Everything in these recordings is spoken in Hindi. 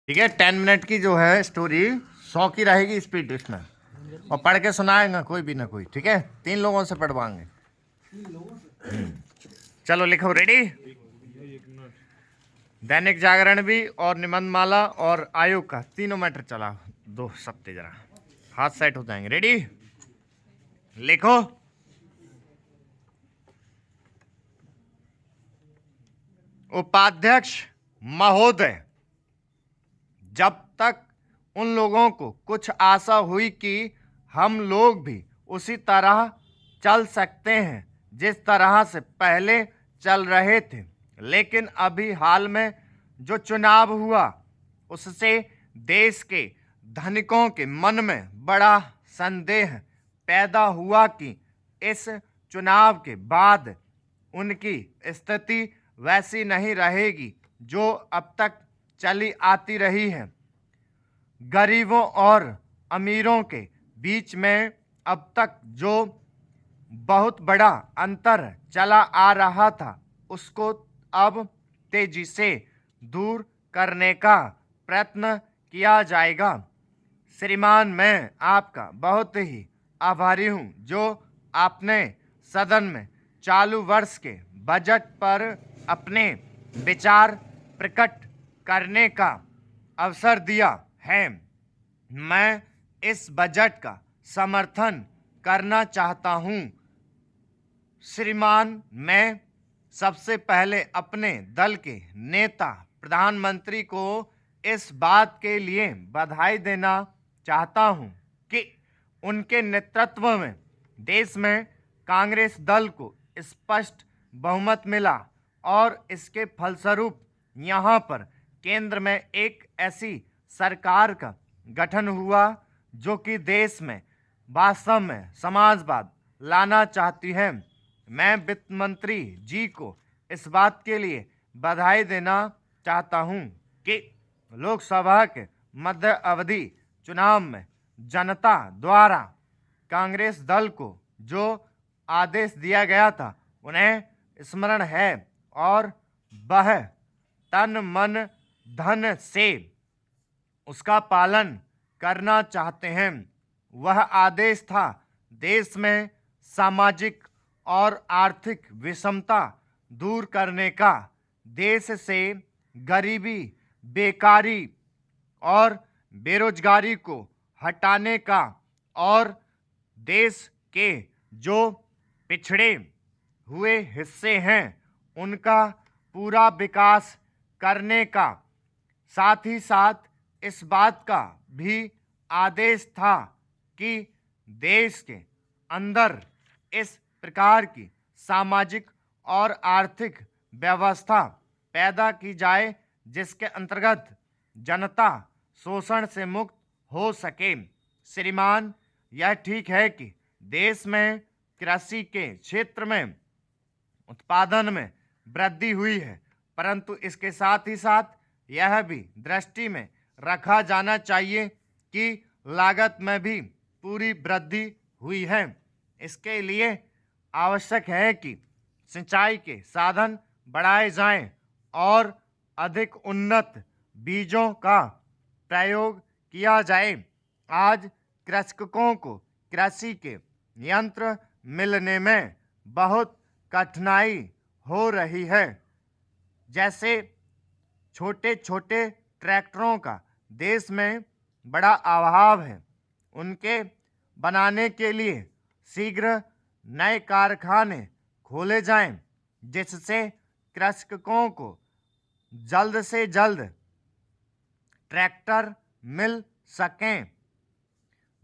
ठीक है। 10 मिनट की जो है स्टोरी 100 की रहेगी स्पीड इसमें, और पढ़ के सुनाएगा कोई भी ना कोई। ठीक है, 3 लोगों से पढ़वाएंगे। चलो लिखो, रेडी। दैनिक जागरण भी और निबंधमाला और आयोग का तीनों मैटर चला दो सप्ते, जरा हाथ सेट हो जाएंगे। रेडी, लिखो। उपाध्यक्ष महोदय, जब तक उन लोगों को कुछ आशा हुई कि हम लोग भी उसी तरह चल सकते हैं जिस तरह से पहले चल रहे थे, लेकिन अभी हाल में जो चुनाव हुआ उससे देश के धनिकों के मन में बड़ा संदेह पैदा हुआ कि इस चुनाव के बाद उनकी स्थिति वैसी नहीं रहेगी जो अब तक चली आती रही है। गरीबों और अमीरों के बीच में अब तक जो बहुत बड़ा अंतर चला आ रहा था उसको अब तेजी से दूर करने का प्रयत्न किया जाएगा। श्रीमान, मैं आपका बहुत ही आभारी हूं जो आपने सदन में चालू वर्ष के बजट पर अपने विचार प्रकट करने का अवसर दिया है। मैं इस बजट का समर्थन करना चाहता हूं। श्रीमान, मैं सबसे पहले अपने दल के नेता प्रधानमंत्री को इस बात के लिए बधाई देना चाहता हूं कि उनके नेतृत्व में देश में कांग्रेस दल को स्पष्ट बहुमत मिला और इसके फलस्वरूप यहां पर केंद्र में एक ऐसी सरकार का गठन हुआ जो कि देश में वास्तव में समाजवाद लाना चाहती है। मैं वित्त मंत्री जी को इस बात के लिए बधाई देना चाहता हूं कि लोकसभा के मध्य अवधि चुनाव में जनता द्वारा कांग्रेस दल को जो आदेश दिया गया था उन्हें स्मरण है और वह तन मन धन से उसका पालन करना चाहते हैं। वह आदेश था देश में सामाजिक और आर्थिक विषमता दूर करने का, देश से गरीबी, बेकारी और बेरोजगारी को हटाने का और देश के जो पिछड़े हुए हिस्से हैं उनका पूरा विकास करने का। साथ ही साथ इस बात का भी आदेश था कि देश के अंदर इस प्रकार की सामाजिक और आर्थिक व्यवस्था पैदा की जाए जिसके अंतर्गत जनता शोषण से मुक्त हो सके। श्रीमान, यह ठीक है कि देश में कृषि के क्षेत्र में उत्पादन में वृद्धि हुई है, परंतु इसके साथ ही साथ यह भी दृष्टि में रखा जाना चाहिए कि लागत में भी पूरी वृद्धि हुई है। इसके लिए आवश्यक है कि सिंचाई के साधन बढ़ाए जाएं और अधिक उन्नत बीजों का प्रयोग किया जाए। आज कृषकों को कृषि के यंत्र मिलने में बहुत कठिनाई हो रही है। जैसे छोटे छोटे ट्रैक्टरों का देश में बड़ा अभाव है। उनके बनाने के लिए शीघ्र नए कारखाने खोले जाएं, जिससे कृषकों को जल्द से जल्द ट्रैक्टर मिल सकें।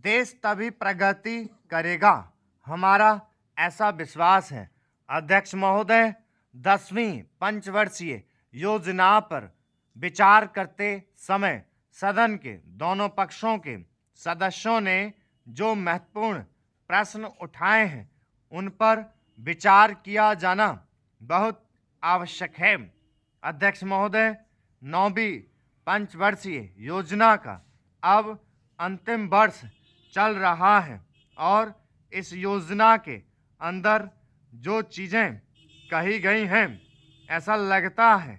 देश तभी प्रगति करेगा, हमारा ऐसा विश्वास है। अध्यक्ष महोदय, 10वीं पंचवर्षीय योजना पर विचार करते समय सदन के दोनों पक्षों के सदस्यों ने जो महत्वपूर्ण प्रश्न उठाए हैं उन पर विचार किया जाना बहुत आवश्यक है। अध्यक्ष महोदय, 9वीं पंचवर्षीय योजना का अब अंतिम वर्ष चल रहा है और इस योजना के अंदर जो चीज़ें कही गई हैं ऐसा लगता है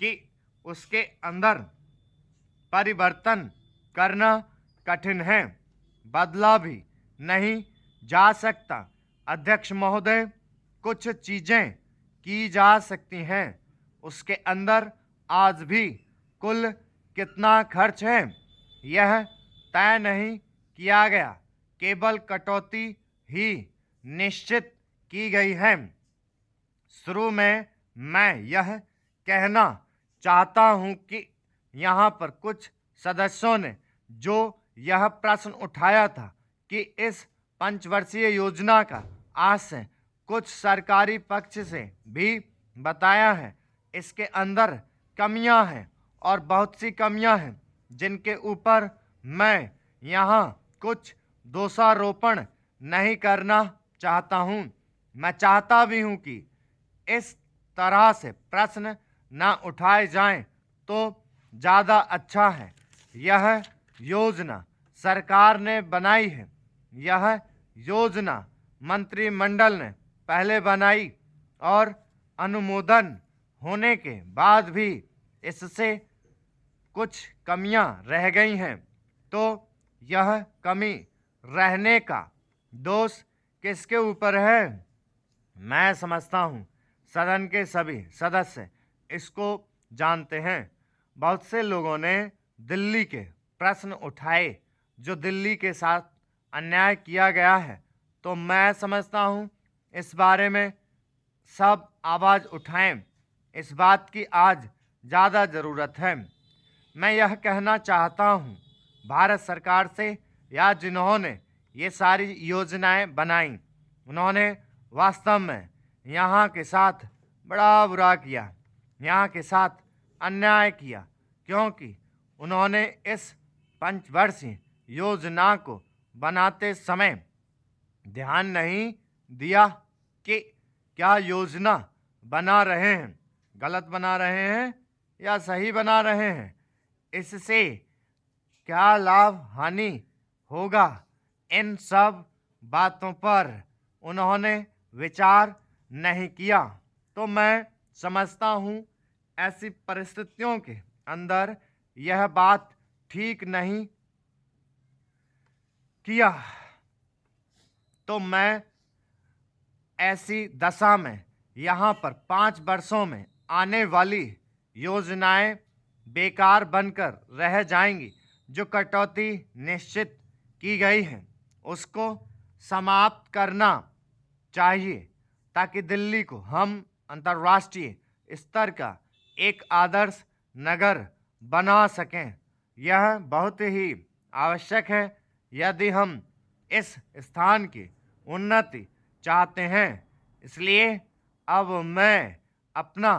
कि उसके अंदर परिवर्तन करना कठिन है, बदला भी नहीं जा सकता। अध्यक्ष महोदय, कुछ चीज़ें की जा सकती हैं, उसके अंदर आज भी कुल कितना खर्च है यह तय नहीं किया गया, केवल कटौती ही निश्चित की गई है। शुरू में मैं यह कहना चाहता हूं कि यहाँ पर कुछ सदस्यों ने जो यह प्रश्न उठाया था कि इस पंचवर्षीय योजना का आशय कुछ सरकारी पक्ष से भी बताया है, इसके अंदर कमियां हैं और बहुत सी कमियां हैं जिनके ऊपर मैं यहाँ कुछ दोषारोपण नहीं करना चाहता हूँ। मैं चाहता भी हूँ कि इस तरह से प्रश्न न उठाए जाएं तो ज़्यादा अच्छा है। यह योजना सरकार ने बनाई है, यह योजना मंत्रिमंडल ने पहले बनाई और अनुमोदन होने के बाद भी इससे कुछ कमियां रह गई हैं, तो यह कमी रहने का दोष किसके ऊपर है? मैं समझता हूँ सदन के सभी सदस्य इसको जानते हैं। बहुत से लोगों ने दिल्ली के प्रश्न उठाए, जो दिल्ली के साथ अन्याय किया गया है, तो मैं समझता हूँ इस बारे में सब आवाज़ उठाएं। इस बात की आज ज़्यादा ज़रूरत है। मैं यह कहना चाहता हूँ भारत सरकार से, या जिन्होंने ये सारी योजनाएं बनाई, उन्होंने वास्तव में यहाँ के साथ बड़ा बुरा किया, यहाँ के साथ अन्याय किया, क्योंकि उन्होंने इस पंचवर्षीय योजना को बनाते समय ध्यान नहीं दिया कि क्या योजना बना रहे हैं, गलत बना रहे हैं या सही बना रहे हैं, इससे क्या लाभ हानि होगा, इन सब बातों पर उन्होंने विचार नहीं किया। तो मैं समझता हूँ ऐसी परिस्थितियों के अंदर यह बात ठीक नहीं किया। तो मैं ऐसी दशा में यहाँ पर 5 वर्षों में आने वाली योजनाएं बेकार बनकर रह जाएंगी। जो कटौती निश्चित की गई है उसको समाप्त करना चाहिए, ताकि दिल्ली को हम अंतर्राष्ट्रीय स्तर का एक आदर्श नगर बना सकें। यह बहुत ही आवश्यक है यदि हम इस स्थान की उन्नति चाहते हैं। इसलिए अब मैं अपना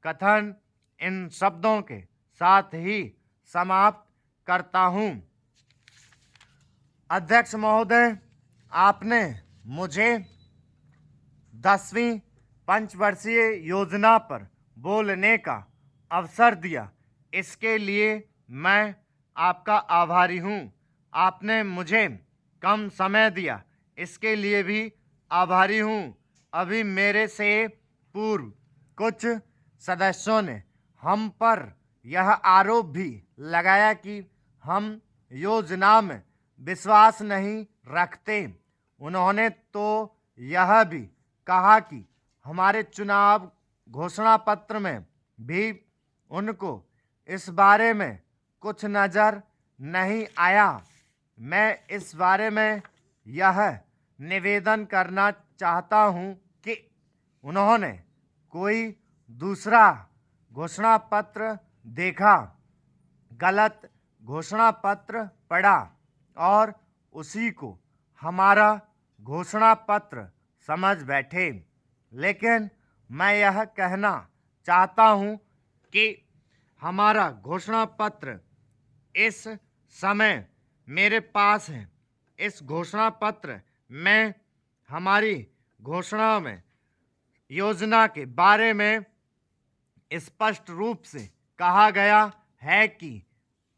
कथन इन शब्दों के साथ ही समाप्त करता हूँ। अध्यक्ष महोदय, आपने मुझे 10वीं पंचवर्षीय योजना पर बोलने का अवसर दिया, इसके लिए मैं आपका आभारी हूँ। आपने मुझे कम समय दिया, इसके लिए भी आभारी हूँ। अभी मेरे से पूर्व कुछ सदस्यों ने हम पर यह आरोप भी लगाया कि हम योजना में विश्वास नहीं रखते। उन्होंने तो यह भी कहा कि हमारे चुनाव घोषणा पत्र में भी उनको इस बारे में कुछ नज़र नहीं आया। मैं इस बारे में यह निवेदन करना चाहता हूं कि उन्होंने कोई दूसरा घोषणा पत्र देखा, गलत घोषणा पत्र पढ़ा और उसी को हमारा घोषणा पत्र समझ बैठे। लेकिन मैं यह कहना चाहता हूं कि हमारा घोषणा पत्र इस समय मेरे पास है। इस घोषणा पत्र में हमारी घोषणा में योजना के बारे में स्पष्ट रूप से कहा गया है कि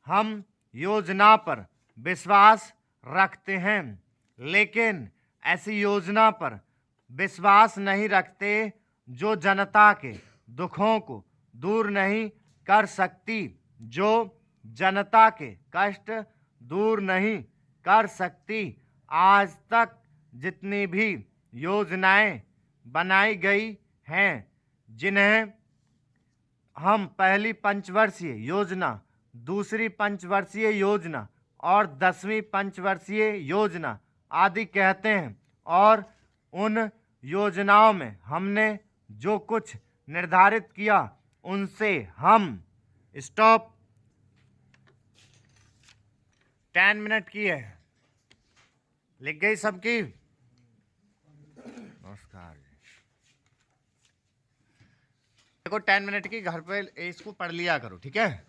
हम योजना पर विश्वास रखते हैं, लेकिन ऐसी योजना पर विश्वास नहीं रखते जो जनता के दुखों को दूर नहीं कर सकती, जो जनता के कष्ट दूर नहीं कर सकती। आज तक जितनी भी योजनाएं बनाई गई हैं, जिन्हें हम पहली पंचवर्षीय योजना, दूसरी पंचवर्षीय योजना और 10वीं पंचवर्षीय योजना आदि कहते हैं, और उन योजनाओं में हमने जो कुछ निर्धारित किया उनसे हम स्टॉप 10 मिनट की है। लिख गई सबकी? नमस्कार। देखो 10 मिनट की घर पे इसको पढ़ लिया करो, ठीक है।